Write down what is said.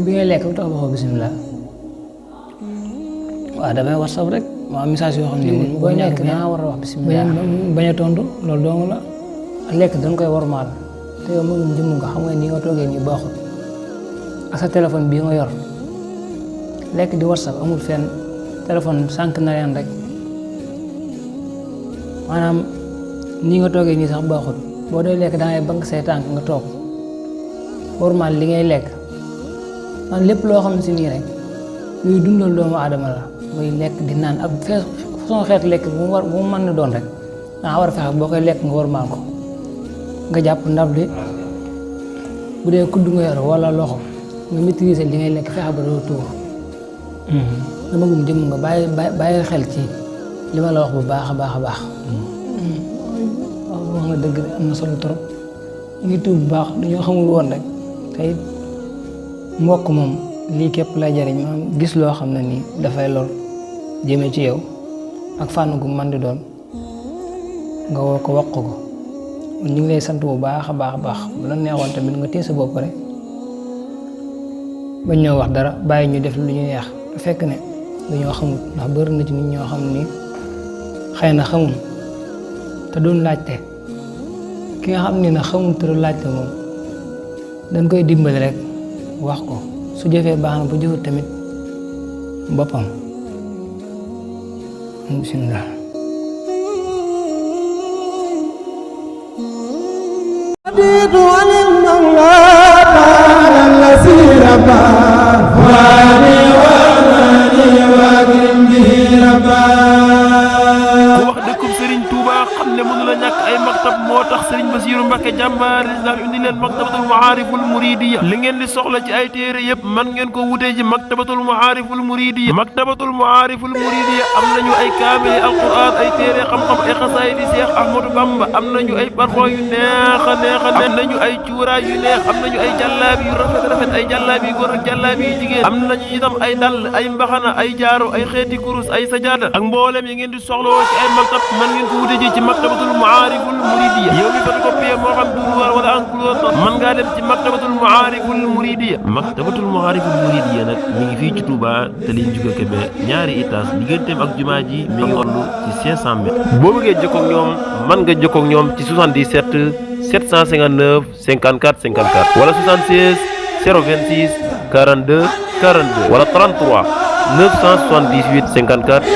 bi ngay lekk lu tax waxoo bisimilah. waaw damay WhatsApp rek ma message yoo xam ne booy lekk dangaa war a wax bisimilah. bañ a tontu loolu dong la. lekk dañ koy wormaal te yow mënum jëmm nga xam nga ni nga toogee nii baaxul ak sa téléphone bii nga yor lekk di WhatsApp amul fenn téléphone sànq na leen rek maanaam nii nga toogee nii sax baaxul boo dee lekk dangay bank say tànk nga toog wormaal li ngay lekk man lépp loo xam ne si nii rek luy dundal doomu aadama la muy lekk di naan ak façon xeet lekk bu mu mën na doon rek danga war a fexe boo koy lekk nga wormaal ko nga jàpp ndab li bu dee kudd nga yor wala loxo nga maîtriser li ngay lekk fexe ba doo tuur dama gum jëm nga bàyyi xel ci li ma la wax bu baax a baax a baax wax nga dëgg am na solo trop ngi tuub bu baax dañoo xamul woon rek tey mbokk moom lii képp lay jariñ maanaam gis loo xam ne nii dafay lor jëme ci yow ak fànn gu man di doon nga woo ko wax ko ñu ngi lay sant bu baax a baax a baax bu la neexoon tamit nga téye sa bopp rek bañ ñoo wax dara bàyyi ñu def lu ñu neex te fekk ne dañoo xamul ndax bëri na ci nit ñoo xam ni xëy na xamul te doon laajte ki nga xam ni na xamul te doon laajte moom dañ koy dimbali rek wax ko su jëfee baax na bu jëfut tamit boppam bismillah moo tax Serigne Bassirou Mbacké jàmbaar islam indi leen maktabatul maariful muridiya li ngeen di soxla ci ay téere yëpp man ngeen ko wutee ji maktabatul maariful muridiya am nañu ay kaamil alquran ay téere xam-xam ay xasaay di Cheikh Ahmadou Bamba am nañu ay parfum yu neex a am nañu ay cuuraay yu neex am nañu ay jàllaabi yu rafet ay jàllaabi yu góor ak jàllaabi yu jigéen am nañu itam ay dàll ay mbaxana ay jaaro ay xeeti kurus ay sajaada ak mboolem yi ngeen di soxla ci ay maktab man ngeen ko wutee ji ci maktabatul maariful muridiya yow mi photocopie moo xam duruwaar wala en couleur mën ngaa dem ci maktabatul maariful muridiya nag mi ngi fii ci Touba te liñ juga Kébé ñaari étage digganteem ak jumaa ji mi ngi toll ci 500 mètres boo bëggee jokkoo ak ñoom mën nga jokkoo ak ñoom ci 77 759 54 54 wala 76 026 42 42 wala 33 978 54 19